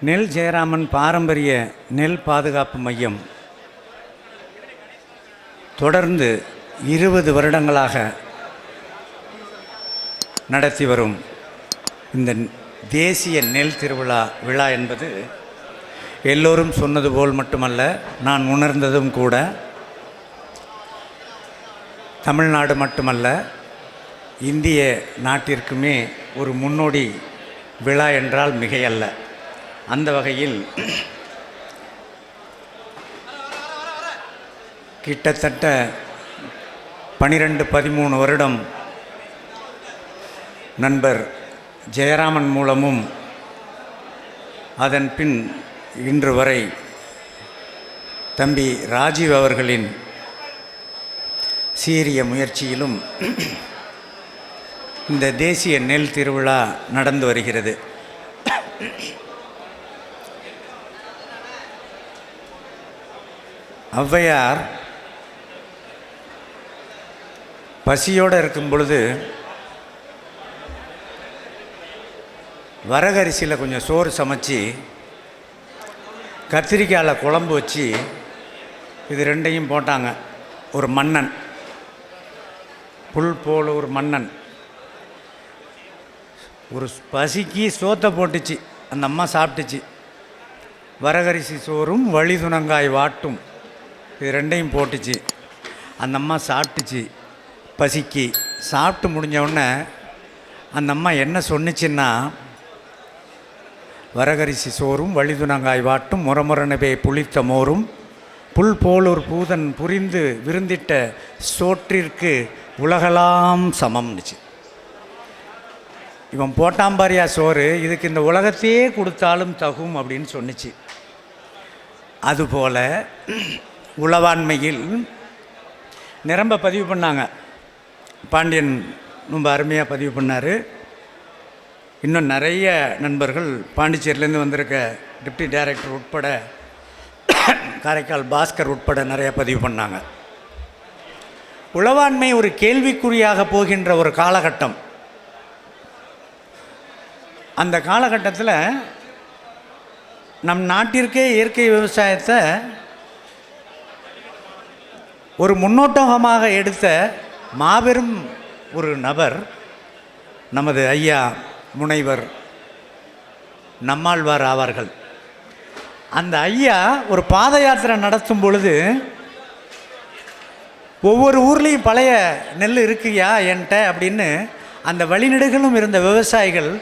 நெல் ஜெயராமன் பாரம்பரிய நெல் பாதுகாப்பு மையம் தொடர்ந்து 20 வருடங்களாக நடத்தி வரும் இந்த தேசிய நெல் திருவிழா விழா என்பது எல்லோரும் சொன்னது போல் மட்டுமல்ல, நான் உணர்ந்ததும் கூட, தமிழ்நாடு மட்டுமல்ல இந்திய நாட்டிற்குமே ஒரு முன்னோடி விழா என்றால் மிகையல்ல. அந்த வகையில் கிட்டத்தட்ட 12-13 வருடம் நண்பர் ஜெயராமன் மூலமும் அதன் பின் இன்று வரை தம்பி ராஜீவ் அவர்களின் சீரிய முயற்சியிலும் இந்த தேசிய நெல் திருவிழா நடந்து வருகிறது. ஔவையார் பசியோடு இருக்கும் பொழுது வரகரிசியில் கொஞ்சம் சோறு சமைச்சி கத்திரிக்காயில் குழம்பு வச்சு இது ரெண்டையும் போட்டாங்க. ஒரு மன்னன், புல் போல் ஒரு மன்னன், ஒரு பசிக்கு சோத்தை போட்டுச்சு. அந்த அம்மா சாப்பிட்டுச்சு. வரகரிசி சோறும் வழிதுணங்காய் வாட்டும் இது ரெண்டையும் போட்டுச்சு. அந்த அம்மா சாப்பிட்டுச்சு. பசிக்கு சாப்பிட்டு முடிஞ்சவுடனே அந்த அம்மா என்ன சொன்னிச்சுன்னா, வரகரிசி சோறும் வழிதுணங்காய் வாட்டும் முரமுரனவே புளித்த மோரும் புல் போலூர் பூதன் புரிந்து விருந்திட்ட சோற்றிற்கு உலகலாம் சமம்னுச்சு. இவன் போட்டாம்பாரியா சோறு, இதுக்கு இந்த உலகத்தையே கொடுத்தாலும் தகும் அப்படின்னு சொன்னிச்சு. அதுபோல் உளவாண்மையில் நிரம்ப பதிவு பண்ணாங்க. பாண்டியன் ரொம்ப அருமையாக பதிவு பண்ணார். இன்னும் நிறைய நண்பர்கள் பாண்டிச்சேரியிலேருந்து வந்திருக்க டிப்டி டைரக்டர் உட்பட, காரைக்கால் பாஸ்கர் உட்பட நிறைய பதிவு பண்ணாங்க. உளவாண்மை ஒரு கேள்விக்குறியாக போகின்ற ஒரு காலகட்டம். அந்த காலகட்டத்தில் நம் நாட்டிற்கே இயற்கை விவசாயத்தை ஒரு முன்னோட்டமாக எடுத்த மாபெரும் ஒரு நபர் நமது ஐயா முனைவர் நம்மாழ்வார் ஆவார்கள். அந்த ஐயா ஒரு பாத யாத்திரை நடத்தும் பொழுது ஒவ்வொரு ஊர்லேயும் பழைய நெல் இருக்குயா என்கிட்ட அப்படின்னு அந்த வழிநெடுகளும் இருந்த விவசாயிகள்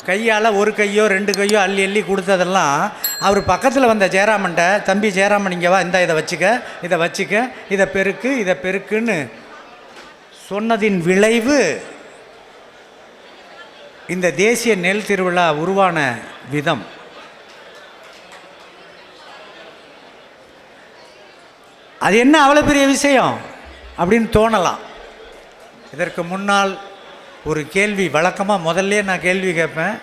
கையால் ஒரு கையோ 2 கையோ அள்ளி அள்ளி கொடுத்ததெல்லாம் அவர் பக்கத்தில் வந்த ஜெயராமன்ட்ட, தம்பி ஜெயராமன் இங்கே வா, இதை வச்சுக்க, இதை வச்சுக்க, இதை பெருக்குன்னு சொன்னதின் விளைவு இந்த தேசிய நெல் திருவிழா உருவான விதம். அது என்ன அவ்வளோ பெரிய விஷயம் அப்படின்னு தோணலாம். இதற்கு முன்னால் ஒரு கேள்வி, வழக்கமாக முதல்ல நான் கேள்வி கேட்பேன்,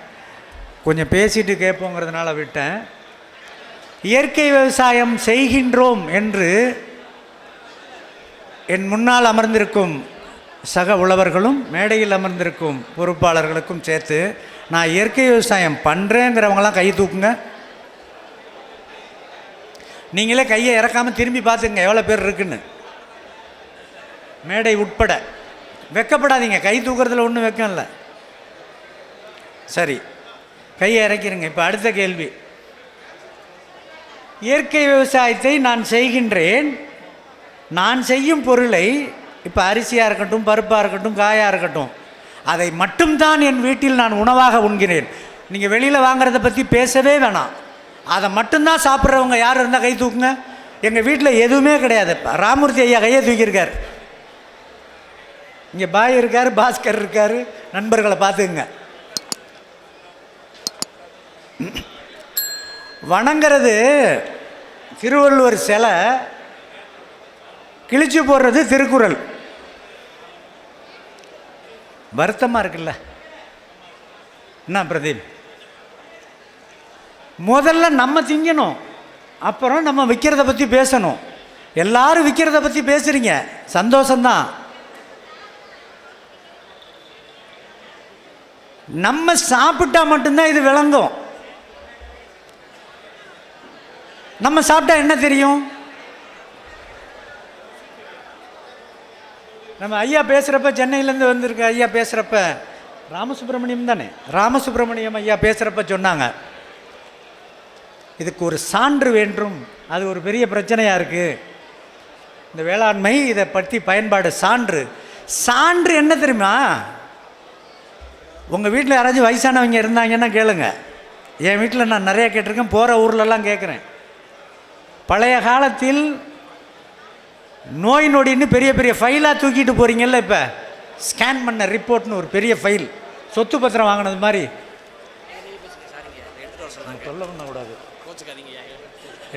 கொஞ்சம் பேசிட்டு கேட்போங்கிறதுனால விட்டேன். இயற்கை விவசாயம் செய்கின்றோம் என்று என் முன்னால் அமர்ந்திருக்கும் சக உழவர்களும் மேடையில் அமர்ந்திருக்கும் பொறுப்பாளர்களுக்கும் சேர்த்து, நான் இயற்கை விவசாயம் பண்ணுறேங்கிறவங்களாம் கை தூக்குங்க. நீங்களே கையை இறக்காமல் திரும்பி பார்த்துங்க எவ்வளோ பேர் இருக்குன்னு, மேடை உட்பட. வெக்கப்படாதீங்க, கை தூக்குறதுல ஒன்றும் வெக்கம் இல்லை. சரி, கையை இறக்கிருங்க. இப்போ அடுத்த கேள்வி, இயற்கை விவசாயத்தை நான் செய்கின்றேன், நான் செய்யும் பொருளை, இப்போ அரிசியாக இருக்கட்டும், பருப்பாக இருக்கட்டும், காயாக இருக்கட்டும், அதை மட்டும்தான் என் வீட்டில் நான் உணவாக உண்கிறேன். நீங்கள் வெளியில் வாங்குறத பற்றி பேசவே வேணாம். அதை மட்டும்தான் சாப்பிட்றவங்க யார் இருந்தால் கை தூக்குங்க. எங்கள் வீட்டில் எதுவுமே கிடையாது. ராமூர்த்தி ஐயா கையை தூக்கியிருக்கார். இங்கே பாய் இருக்கார், பாஸ்கர் இருக்கார், நண்பர்களை பார்த்துக்குங்க. வணங்கிறது திருவள்ளுவர் சிலை, கிழிச்சு போடுறது திருக்குறள். வருத்தமாக இருக்குல்ல என்ன பிரதீப்? முதல்ல நம்ம திங்கணும், அப்புறம் நம்ம விற்கிறத பற்றி பேசணும். எல்லாரும் விற்கிறத பற்றி பேசுகிறீங்க, சந்தோஷம்தான். நம்ம சாப்பிட்டா மட்டும்தான் இது விளங்கும். நம்ம சாப்பிட்டா என்ன தெரியும்? நம்ம ஐயா பேசுகிறப்ப, சென்னையிலேருந்து வந்திருக்க ஐயா பேசுகிறப்ப, ராமசுப்ரமணியம் தானே, ராமசுப்ரமணியம் ஐயா பேசுகிறப்ப சொன்னாங்க, இதுக்கு ஒரு சான்று வேண்டும். அது ஒரு பெரிய பிரச்சனையாக இருக்குது இந்த வேளாண்மை, இதை பற்றி பயன்பாடு. சான்று என்ன தெரியுமா? உங்கள் வீட்டில் யாராச்சும் வயசானவங்க இருந்தாங்கன்னா கேளுங்க. என் வீட்டில் நான் நிறைய கேட்டிருக்கேன், போகிற ஊர்லெலாம் கேட்குறேன். பழைய காலத்தில் நோய் நொடின்னு பெரிய பெரிய ஃபைலாக தூக்கிட்டு போகிறீங்கல்ல, இப்போ ஸ்கேன் பண்ண ரிப்போர்ட்னு ஒரு பெரிய ஃபைல், சொத்து பத்திரம் வாங்கினது மாதிரி. சொல்ல பண்ணக்கூடாது,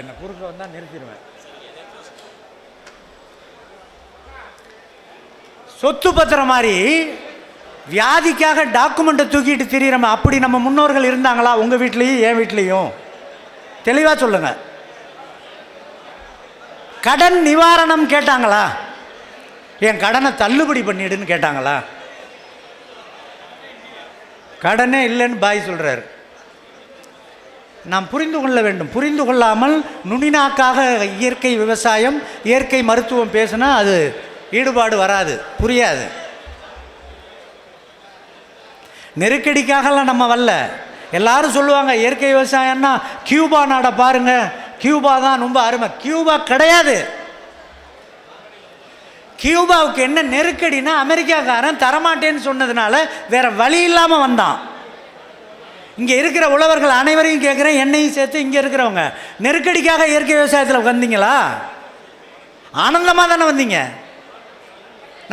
என்னை குறுக்க வந்தால் நிறுத்திடுவேன். சொத்து பத்திரம் மாதிரி வியாதிக்காக டாக்குமெண்ட்டை தூக்கிட்டு திரியிறோம். அப்படி நம்ம முன்னோர்கள் இருந்தாங்களா உங்கள் வீட்லேயும் என் வீட்லேயும்? தெளிவாக சொல்லுங்கள். கடன் நிவாரணம் கேட்டாங்களா? என் கடனை தள்ளுபடி பண்ணிடுன்னு கேட்டாங்களா? கடனே இல்லைன்னு பாய் சொல்கிறார். நாம் புரிந்து கொள்ள வேண்டும். புரிந்து கொள்ளாமல் நுனிநாக்காக இயற்கை விவசாயம், இயற்கை மருத்துவம் பேசினா அது ஈடுபாடு வராது, புரியாது. நெருக்கடிக்காகலாம் நம்ம வரல. எல்லாரும் சொல்லுவாங்க இயற்கை விவசாயம்னா கியூபா நாடை பாருங்க, கியூபா தான் ரொம்ப அருமை. கியூபா கிடையாது. கியூபாவுக்கு என்ன நெருக்கடினா, அமெரிக்காக்காரன் தரமாட்டேன்னு சொன்னதுனால வேற வழி இல்லாமல் வந்தான். இங்கே இருக்கிற உழவர்கள் அனைவரையும் கேட்குறேன், என்னையும் சேர்த்து இங்கே இருக்கிறவங்க, நெருக்கடிக்காக இயற்கை விவசாயத்தில் வந்தீங்களா? ஆனந்தமாக தானே வந்தீங்க.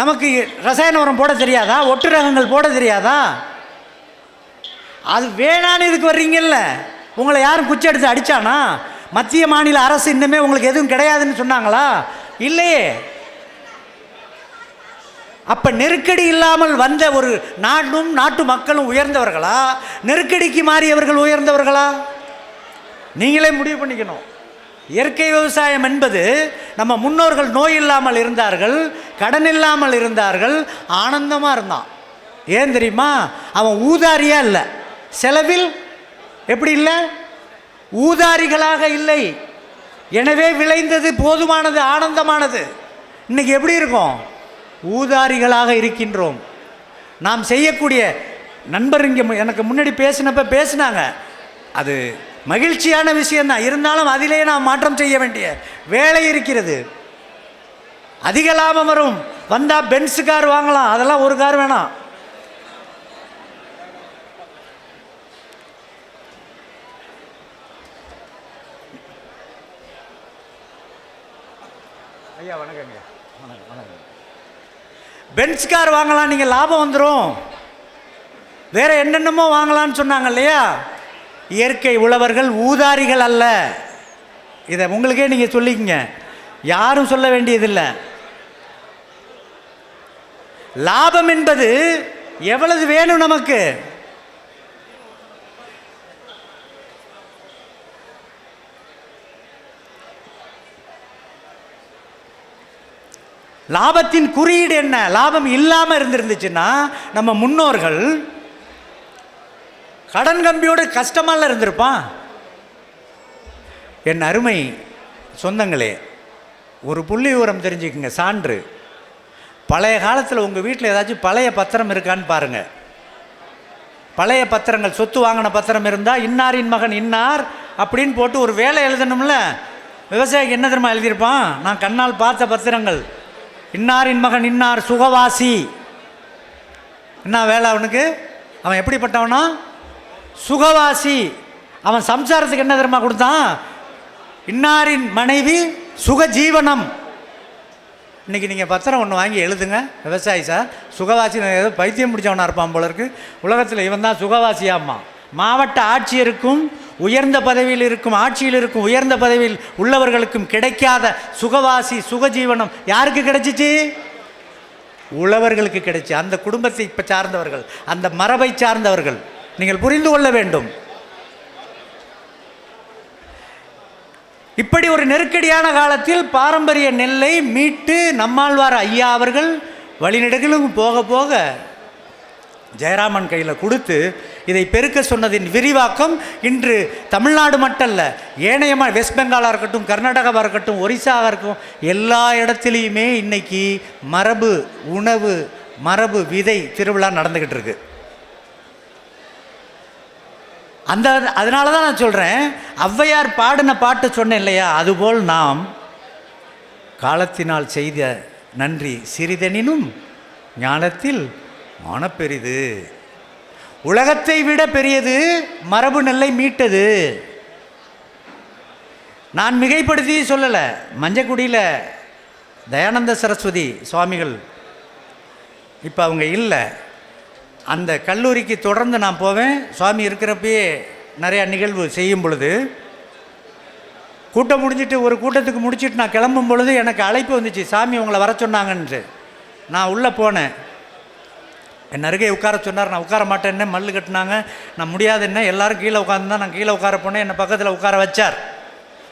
நமக்கு ரசாயன உரம் போட தெரியாதா? ஒட்டு ரகங்கள் போட தெரியாதா? அது வேணான்னு இதுக்கு வர்றீங்கல்ல. உங்களை யாரும் குச்சி எடுத்து அடித்தானா? மத்திய மாநில அரசு இன்னுமே உங்களுக்கு எதுவும் கிடையாதுன்னு சொன்னாங்களா? இல்லையே. அப்போ நெருக்கடி இல்லாமல் வந்த ஒரு நாடும் நாட்டு மக்களும் உயர்ந்தவர்களா, நெருக்கடிக்கு மாறியவர்கள் உயர்ந்தவர்களா? நீங்களே முடிவு பண்ணிக்கணும். இயற்கை விவசாயம் என்பது நம்ம முன்னோர்கள் நோய் இல்லாமல் இருந்தார்கள், கடன் இல்லாமல் இருந்தார்கள், ஆனந்தமாக இருந்தான். ஏன் தெரியுமா? அவன் ஊதாரியாக இல்லை, செலவில் எப்படி இல்லை, ஊதாரிகளாக இல்லை. எனவே விளைந்தது போதுமானது, ஆனந்தமானது. இன்னைக்கு எப்படி இருக்கும்? ஊதாரிகளாக இருக்கின்றோம். நாம் செய்யக்கூடிய நண்பர் இங்கே எனக்கு முன்னாடி பேசினாங்க, அது மகிழ்ச்சியான விஷயம்தான். இருந்தாலும் அதிலே நாம் மாற்றம் செய்ய வேண்டிய வேலை இருக்கிறது. அதிக லாபம் வரும், வந்தால் பென்ஸ் கார் வாங்கலாம், அதெல்லாம் ஒரு கார் வேணாம். ஐயா வணக்கங்க. வணக்கம் வணக்கம். பென்ஸ் கார் வாங்கலாம், நீங்கள் லாபம் வந்துடும். வேற என்னென்னமோ வாங்கலான்னு சொன்னாங்க இல்லையா? இயற்கை உழவர்கள் ஊதாரிகள் அல்ல. இதை உங்களுக்கே நீங்கள் சொல்லிக்கங்க, யாரும் சொல்ல வேண்டியதில்லை. லாபம் என்பது எவ்வளவு வேணும் நமக்கு? லாபத்தின் குறியீடு என்ன? லாபம் இல்லாமல் இருந்துச்சுன்னா நம்ம முன்னோர்கள் கடன் கம்பியோடு கஷ்டமால இருந்திருப்பான். என் அருமை சொந்தங்களே, ஒரு புள்ளி விவரம் தெரிஞ்சுக்குங்க, சான்று. பழைய காலத்தில் உங்கள் வீட்டில் ஏதாச்சும் பழைய பத்திரம் இருக்கான்னு பாருங்கள். பழைய பத்திரங்கள், சொத்து வாங்கின பத்திரம் இருந்தால் இன்னாரின் மகன் இன்னார் அப்படின்னு போட்டு ஒரு வேலை எழுதணும்ல. விவசாயிக்கு என்ன தெரியுமா எழுதியிருப்பான்? நான் கண்ணால் பார்த்த பத்திரங்கள், இன்னாரின் மகன் இன்னார் சுகவாசி. என்ன வேலை அவனுக்கு? அவன் எப்படிப்பட்டவனா? சுகவாசி. அவன் சம்சாரத்துக்கு என்ன தெரியுமா கொடுத்தான்? இன்னாரின் மனைவி சுகஜீவனம். இன்றைக்கி நீங்கள் பத்திரம் ஒன்று வாங்கி எழுதுங்க, விவசாயி சார் சுகவாசி. ஏதோ பைத்தியம் பிடிச்சவனாக இருப்பான் போல இருக்கு. உலகத்தில் இவன் தான் சுகவாசியாம்மா. மாவட்ட ஆட்சியருக்கும் உயர்ந்த பதவியில் இருக்கும், ஆட்சியில் இருக்கும் உயர்ந்த பதவியில் உள்ளவர்களுக்கும் கிடைக்காத சுகவாசி சுகஜீவனம் யாருக்கு கிடைச்சிச்சு? உழவர்களுக்கு கிடைச்சி. அந்த குடும்பத்தை இப்போ சார்ந்தவர்கள், அந்த மரபை சார்ந்தவர்கள். நீங்கள் புரிந்து கொள்ள வேண்டும். இப்படி ஒரு நெருக்கடியான காலத்தில் பாரம்பரிய நெல்லை மீட்டு நம்மாழ்வார் ஐயா அவர்கள் வழிநெடுகிலும் போக போக ஜெயராமன் கையில் கொடுத்து இதை பெருக்க சொன்னதின் விரிவாக்கம் இன்று தமிழ்நாடு மட்டுமல்ல, ஏனைய வெஸ்ட் பெங்காலாக இருக்கட்டும், கர்நாடகாவாக இருக்கட்டும், ஒரிசாவாக இருக்கும், எல்லா இடத்துலையுமே இன்னைக்கு மரபு உணவு, மரபு விதை திருவிழா நடந்துக்கிட்டு இருக்கு. அதனால தான் நான் சொல்கிறேன், ஔவையார் பாடின பாட்டு சொன்னேன் இல்லையா, அதுபோல் நாம் காலத்தினால் செய்த நன்றி சிறிதெனினும் ஞானத்தில் மானப்பெரிது. உலகத்தை விட பெரியது மரபு நெல்லை மீட்டது. நான் மிகைப்படுத்தி சொல்லலை. மஞ்சக்குடியில் தயானந்த சரஸ்வதி சுவாமிகள், இப்போ அவங்க இல்லை, அந்த கல்லூரிக்கு தொடர்ந்து நான் போவேன். சுவாமி இருக்கிறப்பயே நிறையா நிகழ்வு செய்யும் பொழுது, கூட்டம் முடிஞ்சிட்டு ஒரு கூட்டத்துக்கு முடிச்சுட்டு நான் கிளம்பும் பொழுது எனக்கு அழைப்பு வந்துச்சு, சாமி உங்களை வர சொன்னாங்கன்ட்டு. நான் உள்ளே போனேன். என் அருகே உட்கார சொன்னார். நான் உட்கார மாட்டேன்னு மல்லு கட்டினாங்க. நான் முடியாது என்ன, எல்லோரும் கீழே உட்காந்துதான் நான் கீழே உட்கார போனேன். என்னை பக்கத்தில் உட்கார வச்சார்.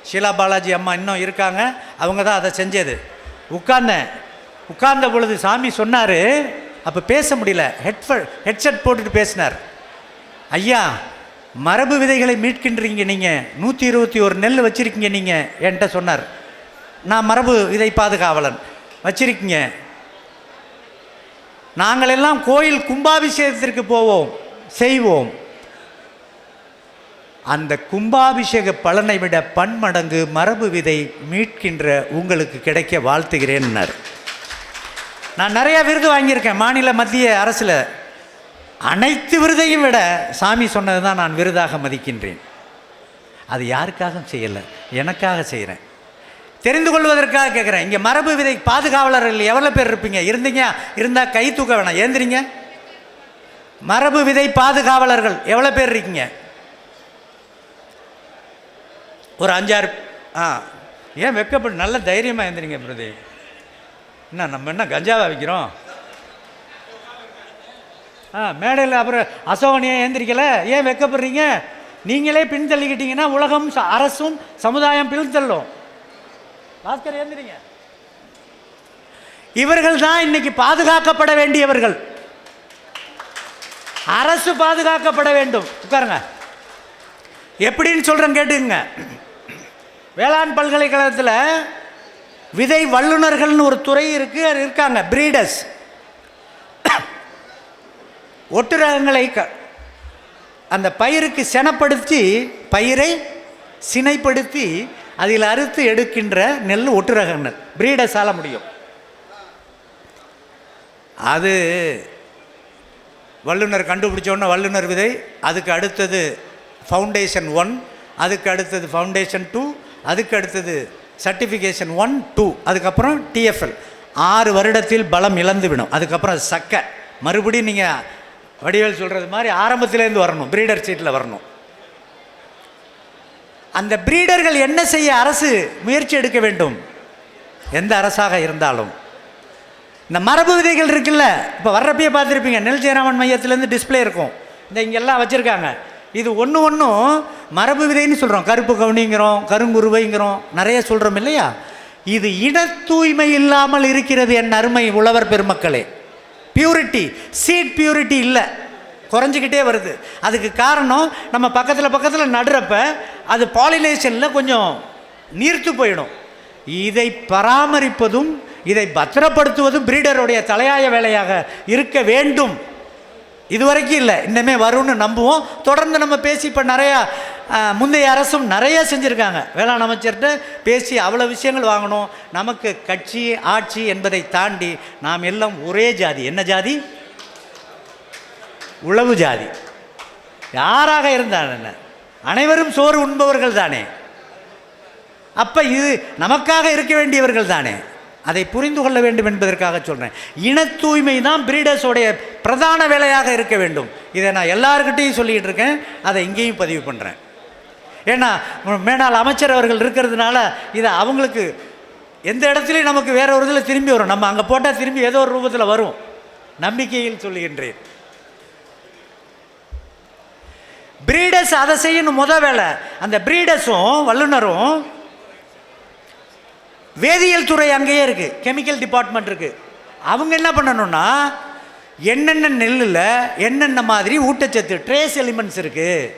ஷீலா பாலாஜி அம்மா இன்னும் இருக்காங்க, அவங்க தான் அதை செஞ்சது. உட்கார்ந்த பொழுது சாமி சொன்னார். அப்போ பேச முடியல, ஹெட்செட் போட்டுட்டு பேசினார். ஐயா, மரபு விதைகளை மீட்கின்றீங்க நீங்கள், 121 நெல் வச்சுருக்கீங்க நீங்கள் என்கிட்ட சொன்னார். நான் மரபு விதை பாதுகாவலன் வச்சிருக்கீங்க. நாங்கள் எல்லாம் கோயில் கும்பாபிஷேகத்திற்கு போவோம், செய்வோம். அந்த கும்பாபிஷேக பலனை விட பன்மடங்கு மரபு விதை மீட்கின்ற உங்களுக்கு கிடைக்க வாழ்த்துகிறேன்னார். நான் நிறையா விருது வாங்கியிருக்கேன் மாநில மத்திய அரசில். அனைத்து விருதையும் விட சாமி சொன்னது தான் நான் விருதாக மதிக்கின்றேன். அது யாருக்காக செய்யலை, எனக்காக செய்கிறேன். தெரிந்து கொள்வதற்காக கேட்குறேன். இங்கே மரபு விதை பாதுகாவலர்கள் எவ்வளோ பேர் இருப்பீங்க? இருந்தால் கை தூக்க வேணாம், ஏந்திரிங்க. மரபு விதை பாதுகாவலர்கள் எவ்வளோ பேர் இருக்கீங்க? ஒரு 5-6. ஏன் வெக்கப்பட்டு நல்ல தைரியமாக ஏந்திரிங்க பிரதி. என்ன நம்ம என்ன கஞ்சாவா வைக்கிறோம்? மேடையில் அப்புறம் அசோகனியா ஏந்திரிக்கலை, ஏன் வெக்கப்படுறீங்க? நீங்களே பின்தள்ளிக்கிட்டீங்கன்னா உலகம், அரசும், சமுதாயம் பின்தள்ளும். பாஸ்கர் ஏந்திரிங்க. இவர்கள் தான் இன்னைக்கு பாதுகாக்கப்பட வேண்டியவர்கள். அரசு பாதுகாக்கப்பட வேண்டும். உட்காருங்க. எப்படின்னு சொல்கிறேன் கேட்டுங்க. வேளாண் பல்கலைக்கழகத்தில் விதை வல்லுநர்கள்னு ஒரு துறை இருக்காங்க, பிரீடர்ஸ். ஒட்டு ரகங்களை அந்த பயிருக்கு செனப்படுத்தி, பயிரை சினைப்படுத்தி அதில் அறுத்து எடுக்கின்ற நெல் ஒட்டு ரக நெல் பிரீடர்ஸால் முடியும். அது வல்லுநர் கண்டுபிடிச்சோன்னா வல்லுநர் விதை. அதுக்கு அடுத்தது ஃபவுண்டேஷன் 1, அதுக்கு அடுத்தது ஃபவுண்டேஷன் 2, அதுக்கு அடுத்தது சர்டிஃபிகேஷன் 1, 2, அதுக்கப்புறம் டிஎஃப்எல். 6 வருடத்தில் பலம் இழந்து விடும். அதுக்கப்புறம் சக்கை மறுபடியும் நீங்கள் வடிவேல் சொல்கிறது மாதிரி ஆரம்பத்திலேருந்து வரணும், பிரீடர் சீட்டில் வரணும். அந்த பிரீடர்கள் என்ன செய்ய அரசு முயற்சி எடுக்க வேண்டும்? எந்த அரசாக இருந்தாலும் இந்த மரபு விதைகள் இருக்குல்ல, இப்போ வர்றப்பயே பார்த்துருப்பீங்க, நெல் ஜெயராமன் மையத்திலேருந்து டிஸ்பிளே இருக்கும். இங்கெல்லாம் வச்சுருக்காங்க. இது ஒன்றும் மரபு விதைன்னு சொல்கிறோம். கருப்பு கவுனிங்கிறோம், கருங்குருவைங்கிறோம், நிறைய சொல்கிறோம் இல்லையா? இது இன தூய்மை இல்லாமல் இருக்கிறது என் அருமை உழவர் பெருமக்களே. பியூரிட்டி, சீட் பியூரிட்டி இல்லை, குறைஞ்சிக்கிட்டே வருது. அதுக்கு காரணம் நம்ம பக்கத்தில் நடுறப்ப அது பாலினேஷனில் கொஞ்சம் நீர்த்து போயிடும். இதை பராமரிப்பதும் இதை பத்திரப்படுத்துவதும் பிரீடருடைய தலையாய வேலையாக இருக்க வேண்டும். இதுவரைக்கும் இல்லை, இன்னமே வரும்னு நம்புவோம். தொடர்ந்து நம்ம பேசி, இப்போ நிறையா முந்தைய அரசும் நிறையா செஞ்சுருக்காங்க. வேளாண் அமைச்சர்கிட்ட பேசி அவ்வளோ விஷயங்கள் வாங்கணும். நமக்கு கட்சி ஆட்சி என்பதை தாண்டி நாம் எல்லாம் ஒரே ஜாதி. என்ன ஜாதி? உழவு ஜாதி. யாராக இருந்தால் என்ன, அனைவரும் சோறு உண்பவர்கள் தானே. அப்போ இது நமக்காக இருக்க வேண்டியவர்கள் தானே. அதை புரிந்து கொள்ள வேண்டும் என்பதற்காக சொல்கிறேன். இன தூய்மை தான் பிரீடர்ஸோடைய பிரதான வேலையாக இருக்க வேண்டும். இதை நான் எல்லாருக்கிட்டையும் சொல்லிகிட்டு இருக்கேன், அதை இங்கேயும் பதிவு பண்ணுறேன். ஏன்னா மேனால் அமைச்சர் அவர்கள் இருக்கிறதுனால இதை அவங்களுக்கு எந்த இடத்துலையும் நமக்கு வேற ஒரு இதில் திரும்பி வரும். நம்ம அங்கே போட்டால் திரும்பி ஏதோ ஒரு ரூபத்தில் வரும். நம்பிக்கையில் சொல்லுகின்றேன். பிரீடர்ஸ் அதை செய்யணும் முதல் வேலை. அந்த பிரீடர்ஸும் வல்லுநரும் வேதியியல் துறை அங்கேயே இருக்குது, கெமிக்கல் டிபார்ட்மெண்ட் இருக்குது. அவங்க என்ன பண்ணணும்னா என்னென்ன நெல்லில் என்னென்ன மாதிரி ஊட்டச்சத்து ட்ரேஸ் எலிமெண்ட்ஸ் இருக்குது,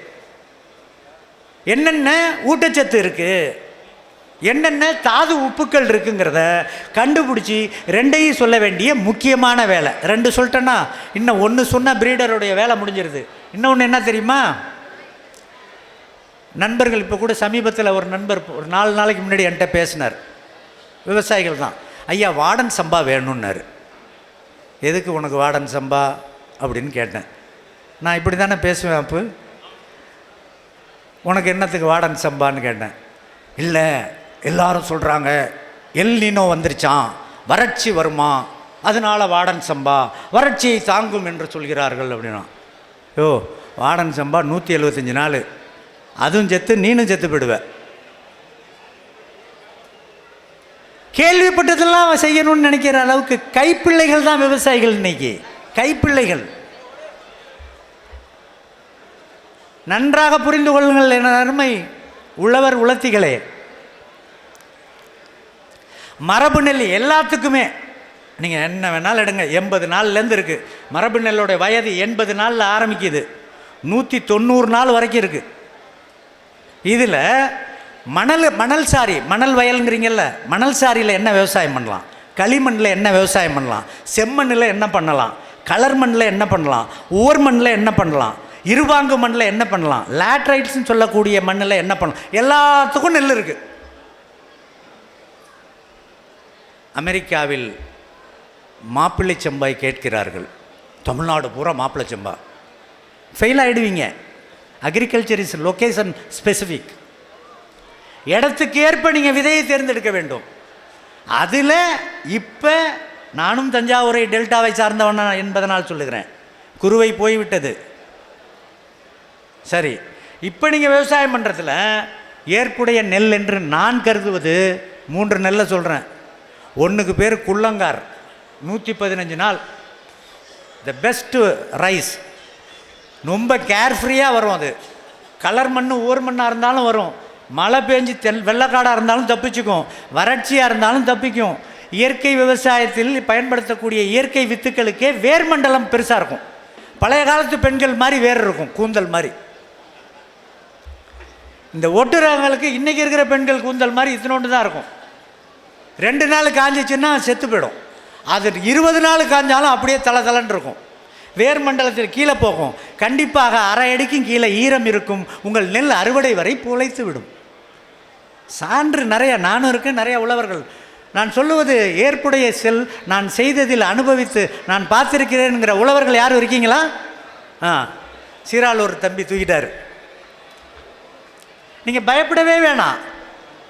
என்னென்ன ஊட்டச்சத்து இருக்குது, என்னென்ன தாது உப்புக்கள் இருக்குங்கிறத கண்டுபிடிச்சி ரெண்டையும் சொல்ல வேண்டிய முக்கியமான வேலை. 2 சொல்லிட்டேன்னா இன்னும் 1 சொன்னால் பிரீடருடைய வேலை முடிஞ்சிருது. இன்னொன்று என்ன தெரியுமா, நண்பர்கள் இப்போ கூட சமீபத்தில் ஒரு நண்பர் ஒரு 4 நாளைக்கு முன்னாடி என்கிட்ட பேசினார். விவசாயிகள் தான், ஐயா வாடன் சம்பா வேணும்னாரு. எதுக்கு உனக்கு வாடன் சம்பா அப்படின்னு கேட்டேன். நான் இப்படி தானே பேசுவேன், அப்போ உனக்கு என்னத்துக்கு வாடன் சம்பான்னு கேட்டேன். இல்லை எல்லாரும் சொல்கிறாங்க எல் நீனோ வந்துருச்சான், வறட்சி வருமா, அதனால் வாடன் சம்பா வறட்சியை தாங்கும் என்று சொல்கிறார்கள் அப்படின்னா. யோ வாடன் சம்பா 175 நாள், அதுவும் செத்து நீனும் செத்து போயிடுவ. கேள்விப்பட்டதெல்லாம் செய்யணும்னு நினைக்கிற அளவுக்கு கைப்பிள்ளைகள் தான் விவசாயிகள். இன்னைக்கு கைப்பிள்ளைகள். நன்றாக புரிந்து கொள்ளுங்கள் என அருமை உழவர் உலத்திகளே. மரபு நெல் எல்லாத்துக்குமே நீங்கள் என்ன வேணாலும் எடுங்க, 80 நாள்லேருந்து இருக்குது. மரபு நெல்லோடைய வயது 80 நாளில் ஆரம்பிக்குது, 190 நாள் வரைக்கும் இருக்குது. இதில் மணல் சாரி, மணல் வயலுங்கிறீங்கல்ல, மணல் சாரியில் என்ன விவசாயம் பண்ணலாம், களிமண்ணில் என்ன விவசாயம் பண்ணலாம், செம்மண்ணில் என்ன பண்ணலாம், கலர் மண்ணில் என்ன பண்ணலாம், ஓர் மண்ணில் என்ன பண்ணலாம், இருவாங்கு மண்ணில் என்ன பண்ணலாம், லேட்ரைட்ஸ்ன்னு சொல்லக்கூடிய மண்ணில் என்ன பண்ணலாம், எல்லாத்துக்கும் நெல் இருக்குது. அமெரிக்காவில் மாப்பிள்ளை செம்பாய் கேட்கிறார்கள், தமிழ்நாடு பூரா மாப்பிள்ளை செம்பா. ஃபெயில் ஆகிடுவீங்க. Agriculture is location specific. இடத்துக்கு ஏற்ப நீங்கள் விதையை தேர்ந்தெடுக்க வேண்டும். அதில் இப்போ நானும் தஞ்சாவூரை டெல்டாவை சார்ந்தவன் என்பதனால் சொல்லுகிறேன், குருவை போய்விட்டது. சரி, இப்போ நீங்கள் விவசாயம் பண்ணுறதுல ஏற்புடைய நெல் என்று நான் கருதுவது 3 நெல்லை சொல்கிறேன். ஒன்றுக்கு பேர் குள்ளங்கார், 115 நாள், த பெஸ்ட்டு ரைஸ். ரொம்ப கேர்ஃப்ரீயாக வரும். அது கலர் மண் ஊர் மண்ணாக இருந்தாலும் வரும், மழை பெஞ்சு வெள்ளக்காடாக இருந்தாலும் தப்பிச்சுக்கும், வறட்சியாக இருந்தாலும் தப்பிக்கும். இயற்கை விவசாயத்தில் பயன்படுத்தக்கூடிய இயற்கை வித்துக்களுக்கே வேர் மண்டலம் பெருசாக இருக்கும். பழைய காலத்து பெண்கள் மாதிரி வேர் இருக்கும், கூந்தல் மாதிரி. இந்த ஒட்டு ரகங்களுக்கு இன்றைக்கி இருக்கிற பெண்கள் கூந்தல் மாதிரி இத்தனோண்டு தான் இருக்கும். 2 நாள் காஞ்சிச்சுன்னா செத்து போயிடும். அது 20 நாள் காஞ்சாலும் அப்படியே தளன்னு இருக்கும். வேர் மண்டலத்தில் கீழே போகும். கண்டிப்பாக அரை அடிக்கும் கீழே ஈரம் இருக்கும். உங்கள் நெல் அறுவடை வரை புழைத்து விடும். சான்று நிறைய, நானும் இருக்கேன், நிறைய உழவர்கள். நான் சொல்லுவது ஏற்புடைய செல், நான் செய்ததில் அனுபவித்து நான் பார்த்துருக்கிறேன்ங்கிற உழவர்கள் யாரும் இருக்கீங்களா? சீராளூர் தம்பி தூக்கிட்டார். நீங்கள் பயப்படவே வேணாம்.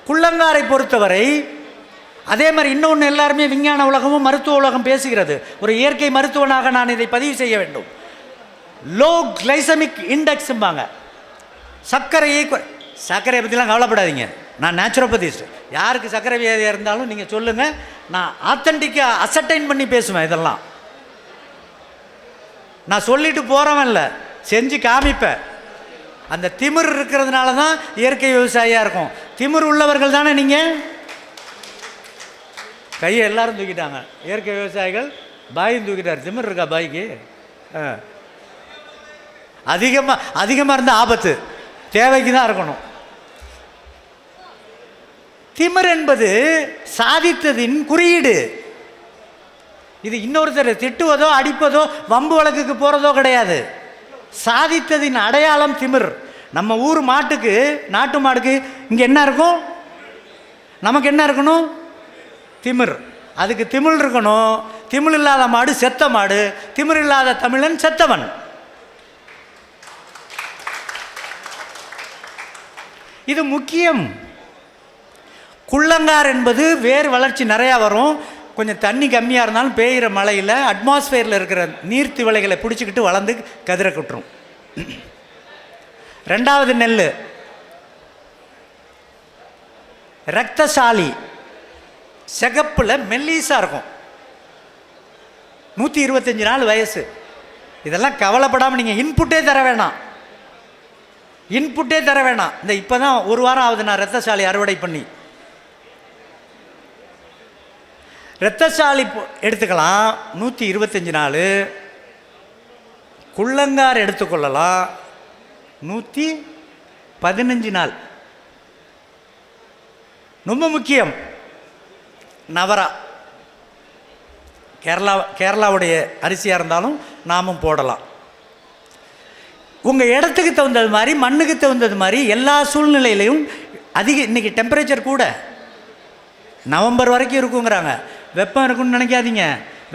குள்ளங்காரை பொறுத்தவரை அதே மாதிரி இன்னொன்று, எல்லாருமே விஞ்ஞான உலகமும் மருத்துவ உலகம் பேசுகிறது. ஒரு இயற்கை மருத்துவனாக நான் இதை பதிவு செய்ய வேண்டும். லோ கிளைசமிக் இண்டெக்ஸும்பாங்க. சர்க்கரையை பற்றிலாம் கவலைப்படாதீங்க, நான் நேச்சுரோபதிஸ்ட். யாருக்கு சர்க்கரை வியாதியாக இருந்தாலும் நீங்கள் சொல்லுங்கள், நான் ஆத்தென்டிக்காக அசர்டைன் பண்ணி பேசுவேன். இதெல்லாம் நான் சொல்லிட்டு போகிறவன் இல்லை, செஞ்சு காமிப்பேன். அந்த திமிர் இருக்கிறதுனால தான் இயற்கை விவசாயியாக இருக்கும். திமிர் உள்ளவர்கள் தானே நீங்கள். கையை எல்லாரும் தூக்கிட்டாங்க. இயற்கை விவசாயிகள் பாயும் தூக்கிட்டார். திமிர் இருக்கா பாய்க்கு? அதிகமாக இருந்தால் ஆபத்து, தேவைக்கு தான் இருக்கணும். திமிர் என்பது சாதித்ததின் குறியீடு. இது இன்னொருத்தர் திட்டுவதோ அடிப்பதோ வம்பு வழக்குக்கு போகிறதோ கிடையாது. சாதித்ததின் அடையாளம் திமிர். நம்ம ஊர் மாட்டுக்கு, நாட்டு மாடுக்கு இங்கே என்ன இருக்கும்? நமக்கு என்ன இருக்கணும்? திமிர். அதுக்கு திமிழ் இருக்கணும். திமிழ் இல்லாத மாடு செத்த மாடு, திமிர் இல்லாத தமிழன் செத்தவன். இது முக்கியம். குள்ளங்கார் என்பது வேர் வளர்ச்சி நிறையா வரும். கொஞ்சம் தண்ணி கம்மியாக இருந்தாலும் பெய்கிற மழையில் அட்மாஸ்பியரில் இருக்கிற நீர்த்திவளைகளை பிடிச்சிக்கிட்டு வளர்ந்து கதிரை கொட்டுரும். 2வது நெல் ரத்தசாலி, சிகப்பில் மெல்லீஸாக இருக்கும், 125 நாள் வயசு. இதெல்லாம் கவலைப்படாமல் நீங்கள் இன்புட்டே தர வேணாம். இந்த இப்போ தான் 1 வாரம் ஆகுது நான் ரத்தசாலி அறுவடை பண்ணி. ரத்தசாலி எடுத்துக்கலாம், 125 நாள். குள்ளங்கார் எடுத்துக்கொள்ளலாம் 115 நாள். ரொம்ப முக்கியம். நவரா கேரளாவுடைய அரிசியாக இருந்தாலும் நாமும் போடலாம். உங்கள் இடத்துக்கு தகுந்தது மாதிரி, மண்ணுக்கு தகுந்தது மாதிரி எல்லா சூழ்நிலையிலையும் இன்றைக்கி டெம்பரேச்சர் கூட நவம்பர் வரைக்கும் இருக்குங்கிறாங்க. வெப்பம் இருக்குன்னு நினைக்காதீங்க.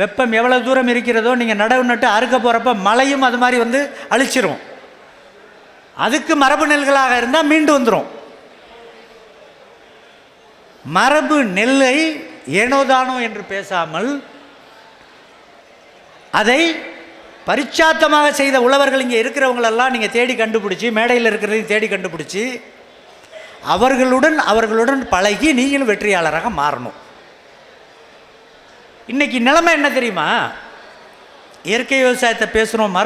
வெப்பம் எவ்வளோ தூரம் இருக்கிறதோ நீங்கள் நடவு நட்டு அறுக்க போகிறப்ப மழையும் அது மாதிரி வந்து அழிச்சிரும். அதுக்கு மரபு நெல்களாக இருந்தால் மீண்டு வந்துடும். மரபு நெல்லை ஏனோதானோ என்று பேசாமல் அதை பரிச்சாத்தமாக செய்த உழவர்கள் இங்கே இருக்கிறவங்களெல்லாம் நீங்கள் தேடி கண்டுபிடிச்சி, மேடையில் இருக்கிறதையும் தேடி கண்டுபிடிச்சி அவர்களுடன் பழகி நீங்களும் வெற்றியாளராக மாறணும். இன்றைக்கி நிலைமை என்ன தெரியுமா? இயற்கை விவசாயத்தை பேசுகிறோம்,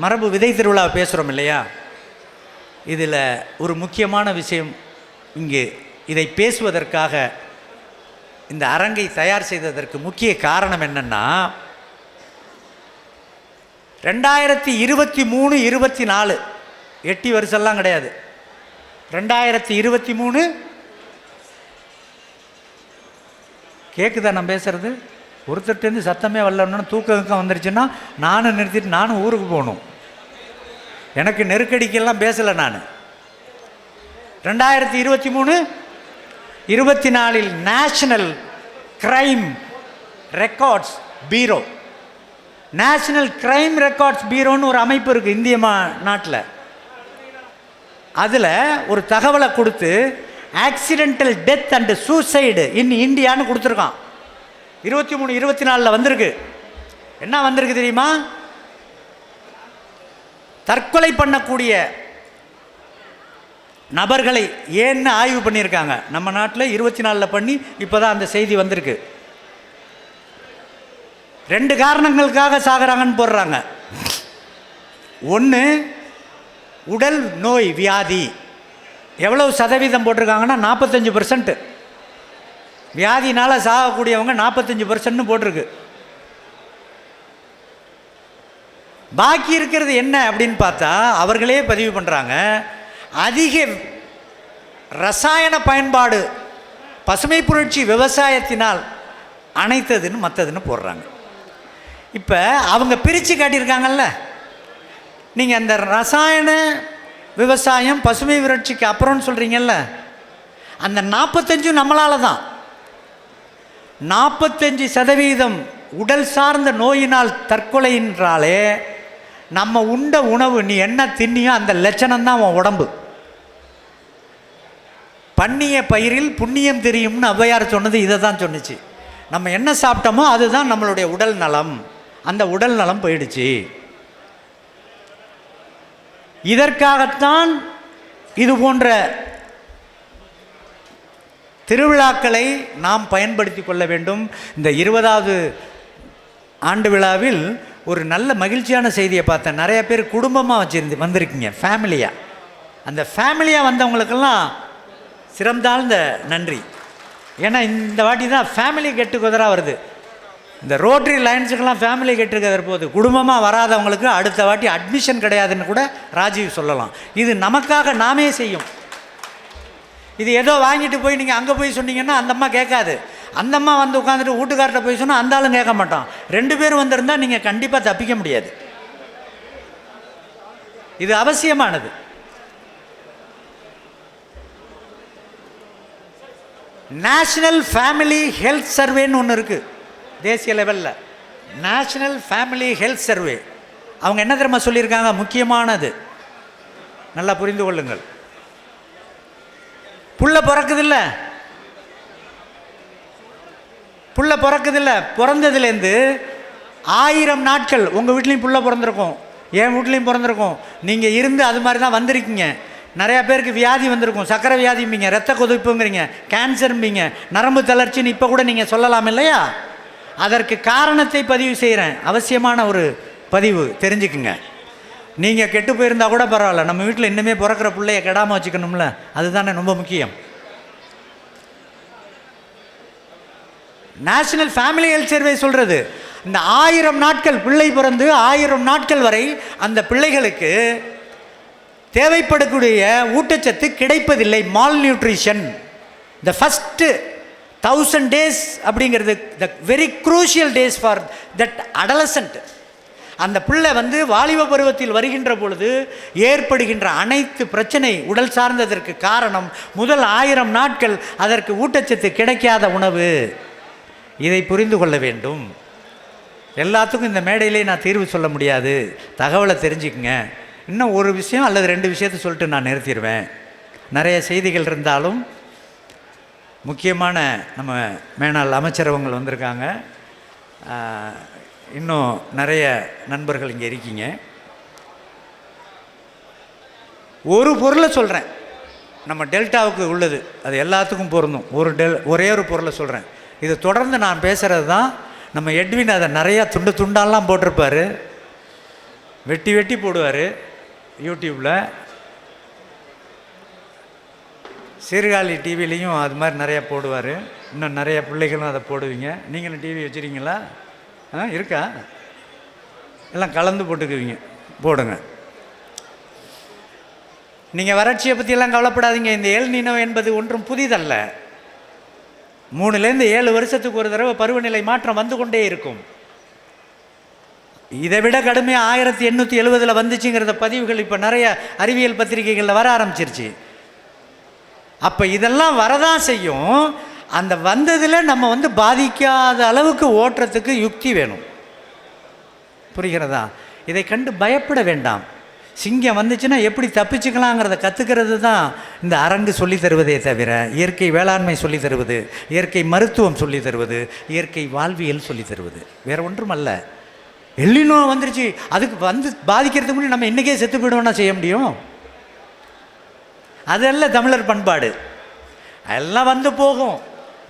மரபு விதை திருவிழாவை பேசுகிறோம் இல்லையா? இதில் ஒரு முக்கியமான விஷயம், இங்கே இதை பேசுவதற்காக இந்த அரங்கை தயார் செய்ததற்கு முக்கிய காரணம் என்னென்னா, 2023, 24 8 வருஷம்லாம் கிடையாது. 2023 கேட்குதா நான் பேசுகிறது? ஒருத்தர்கிட்டருந்து சத்தமே வரலன்னு தூக்கம் வந்துருச்சுன்னா நானும் நிறுத்திட்டு நானும் ஊருக்கு போகணும். எனக்கு நெருக்கடிக்கெல்லாம் பேசலை நான். 2023, 24 நேஷனல் கிரைம் ரெக்கார்ட்ஸ் பீரோ, நேஷனல் கிரைம் ரெக்கார்ட்ஸ் பீரோன்னு ஒரு அமைப்பு இருக்குது இந்திய நாட்டில். அதில் ஒரு தகவலை கொடுத்து ஆக்சிடென்டல் டெத் அண்டு சூசைடு இன் இந்தியான்னு கொடுத்துருக்கான். 23, 24 வந்திருக்கு. என்ன வந்திருக்கு தெரியுமா? தற்கொலை பண்ணக்கூடிய நபர்களை ஏன்னு ஆய்வு பண்ணியிருக்காங்க. நம்ம நாட்டில் 24 பண்ணி இப்போ தான் அந்த செய்தி வந்திருக்கு. 2 காரணங்களுக்காக சாகிறாங்கன்னு போடுறாங்க. ஒன்று, உடல் நோய் வியாதி. எவ்வளவு சதவீதம் போட்டிருக்காங்கன்னா 45%. வியாதினால் சாகக்கூடியவங்க 45% போட்டிருக்கு. பாக்கி இருக்கிறது என்ன அப்படின்னு பார்த்தா அவர்களே பதிவு பண்ணுறாங்க, அதிக ரசாயன பயன்பாடு, பசுமை புரட்சி விவசாயத்தினால் அனைத்ததுன்னு மற்றதுன்னு போடுறாங்க. இப்போ அவங்க பிரித்து காட்டியிருக்காங்கல்ல, நீங்கள் அந்த ரசாயன விவசாயம் பசுமை புரட்சிக்கு அப்புறம்னு சொல்கிறீங்கல்ல, அந்த 45 நம்மளால் தான். 45% உடல் சார்ந்த நோயினால் தற்கொலை என்றாலே நம்ம உண்ட உணவு, நீ என்ன தின்னியோ அந்த லட்சணம் தான் உன் உடம்பு. பண்ணிய பயிரில் புண்ணியம் தெரியும்னு ஔவையார் சொன்னது இதை தான் சொன்னிச்சு. நம்ம என்ன சாப்பிட்டோமோ அதுதான் நம்மளுடைய உடல் நலம். அந்த உடல் நலம் போயிடுச்சு. இதற்காகத்தான் இது போன்ற திருவிழாக்களை நாம் பயன்படுத்தி கொள்ள வேண்டும். இந்த 20வது ஆண்டு விழாவில் ஒரு நல்ல மகிழ்ச்சியான செய்தியை பார்த்தேன். நிறைய பேர் குடும்பமாக வந்திருக்கீங்க, ஃபேமிலியாக. அந்த ஃபேமிலியாக வந்தவங்களுக்கெல்லாம் சிறந்தாழ்ந்த நன்றி. ஏன்னா இந்த வாட்டி தான் ஃபேமிலி கெட் டுகெதராக வருது. இந்த ரோட்டரி லைன்ஸுக்கெல்லாம் ஃபேமிலி கெட் டுகெதர் போகுது. குடும்பமாக வராதவங்களுக்கு அடுத்த வாட்டி அட்மிஷன் கிடையாதுன்னு கூட ராஜீவ் சொல்லலாம். இது நமக்காக நாமே செய்யும். இது ஏதோ வாங்கிட்டு போய் நீங்கள் அங்கே போய் சொன்னீங்கன்னா அந்த அம்மா கேட்காது. அந்த அம்மா வந்து உட்காந்துட்டு வீட்டுக்கார்ட்ட போய் சொன்னால் அந்த ஆளும் கேட்க மாட்டான். 2 பேர் வந்திருந்தால் நீங்கள் கண்டிப்பாக தப்பிக்க முடியாது. இது அவசியமானது. நேஷனல் ஃபேமிலி ஹெல்த் சர்வேன்னு ஒன்று இருக்குது தேசிய லெவலில். National family health survey. அவங்க என்ன தெரியுமா சொல்லியிருக்காங்க? முக்கியமானது, நல்லா புரிந்து கொள்ளுங்கள். புள்ள பிறக்குதில்ல, பிறந்ததுலேருந்து 1000 நாட்கள் உங்கள் வீட்லேயும் புள்ள பிறந்திருக்கும், என் வீட்லேயும் பிறந்திருக்கும். நீங்கள் இருந்து அது மாதிரி தான் வந்திருக்கீங்க. நிறையா பேருக்கு வியாதி வந்திருக்கும். சக்கரை வியாதிம்பீங்க, ரத்த கொதிப்புங்கிறீங்க, கேன்சரும்பீங்க, நரம்பு தளர்ச்சின்னு இப்போ கூட நீங்கள் சொல்லலாம் இல்லையா? அதற்கு காரணத்தை பதிவு செய்கிறேன். அவசியமான ஒரு பதிவு, தெரிஞ்சுக்குங்க. நீங்கள் கெட்டு போயிருந்தால் கூட பரவாயில்ல, நம்ம வீட்டில் இன்னுமே பிறக்கிற பிள்ளைய கெடாமல் வச்சுக்கணும்ல, அதுதானே ரொம்ப முக்கியம். நேஷனல் ஃபேமிலி ஹெல்த் சர்வே சொல்கிறது இந்த 1000 நாட்கள் பிள்ளை பிறந்து 1000 நாட்கள் வரை அந்த பிள்ளைகளுக்கு தேவைப்படக்கூடிய ஊட்டச்சத்து கிடைப்பதில்லை. Mall nutrition. The first 1000 days அப்படிங்கிறது the very crucial days for that adolescent. அந்த பிள்ளை வாலிப பருவத்தில் வருகின்ற பொழுது ஏற்படுகின்ற அனைத்து பிரச்சனை உடல் சார்ந்ததற்கு காரணம் முதல் 1000 நாட்கள் அதற்கு ஊட்டச்சத்து கிடைக்காத உணவு. இதை புரிந்து கொள்ள வேண்டும். எல்லாத்துக்கும் இந்த மேடையிலே நான் தீர்வு சொல்ல முடியாது. தகவலை தெரிஞ்சுக்குங்க. இன்னும் ஒரு விஷயம் அல்லது 2 விஷயத்தை சொல்லிட்டு நான் நிறுத்திடுவேன். நிறைய செய்திகள் இருந்தாலும் முக்கியமான நம்ம மேனாள் அமைச்சரவங்கள் வந்திருக்காங்க. இன்னும் நிறைய நண்பர்கள் இங்கே இருக்கீங்க. ஒரு பொருளை சொல்கிறேன், நம்ம டெல்டாவுக்கு உள்ளது, அது எல்லாத்துக்கும் பொருந்தும். ஒரே ஒரு பொருளை சொல்கிறேன். இது தொடர்ந்து நான் பேசுகிறது தான். நம்ம எட்வின் அதை நிறையா துண்டாலாம் போட்டிருப்பார், வெட்டி வெட்டி போடுவார் யூடியூப்பில். சீர்காழி டிவிலையும் அது மாதிரி நிறையா போடுவார். இன்னும் நிறைய பிள்ளைகளும் அதை போடுவீங்க. நீங்களும் டிவி வச்சுருக்கீங்களா? இருக்கா? எல்லாம் கலந்து போட்டுக்குவீங்க, போடுங்க. நீங்கள் வறட்சியை பற்றியெல்லாம் கவலைப்படாதீங்க. இந்த எல் நீனோ என்பது ஒன்றும் புதிதல்ல. 3லேருந்து 7 வருஷத்துக்கு ஒரு தடவை பருவநிலை மாற்றம் வந்து கொண்டே இருக்கும். இதை விட கடுமையாக 1870 வந்துச்சுங்கிறத பதிவுகள் இப்போ நிறைய அறிவியல் பத்திரிகைகளில் வர ஆரம்பிச்சிருச்சு. அப்போ இதெல்லாம் வரதான் செய்யும். அந்த வந்ததில் நம்ம பாதிக்காத அளவுக்கு ஓட்டுறதுக்கு யுக்தி வேணும். புரிகிறதா? இதை கண்டு பயப்பட வேண்டாம். சிங்கம் வந்துச்சுன்னா எப்படி தப்பிச்சுக்கலாங்கிறத கற்றுக்கிறது தான் இந்த அரங்கு சொல்லி தருவதே தவிர, இயற்கை வேளாண்மை சொல்லி தருவது, இயற்கை மருத்துவம் சொல்லி தருவது, இயற்கை வாழ்வியல் சொல்லி தருவது வேறு ஒன்றும் அல்ல. எல்லினோ வந்துருச்சு, அதுக்கு பாதிக்கிறதுக்கு முன்னாடி நம்ம இன்றைக்கே செத்து போயிடுவோம்னா செய்ய முடியும்? அதெல்லாம் தமிழர் பண்பாடு. எல்லாம் போகும்.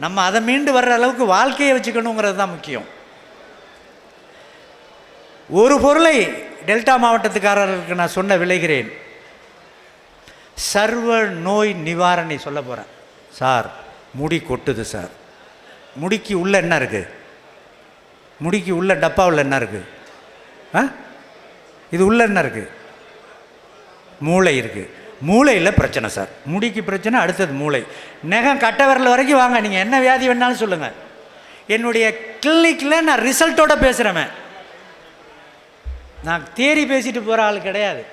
நம்ம அதை மீண்டு வர்ற அளவுக்கு வாழ்க்கையை வச்சுக்கணுங்கிறது தான் முக்கியம். ஒரு பொருளை டெல்டா மாவட்டத்துக்காரர்களுக்கு நான் சொன்ன விளைகிறேன். சர்வ நோய் நிவாரணி சொல்ல போகிறேன். சார், முடி கொட்டுது சார். முடிக்கு உள்ள என்ன இருக்குது? முடிக்கு உள்ள டப்பாவில் என்ன இருக்குது? இது உள்ள என்ன இருக்குது? மூளை இருக்குது. மூளையில் பிரச்சனை சார். முடிக்கு பிரச்சனை, அடுத்தது மூளை. நகம் கட்ட விரல் வரைக்கும் வாங்க, நீங்கள் என்ன வியாதி வேணாலும் சொல்லுங்கள். என்னுடைய கிளினிக்கில் நான் ரிசல்ட்டோடு பேசுகிறேன். நான் தேறி பேசிட்டு போகிற ஆள் கிடையாது.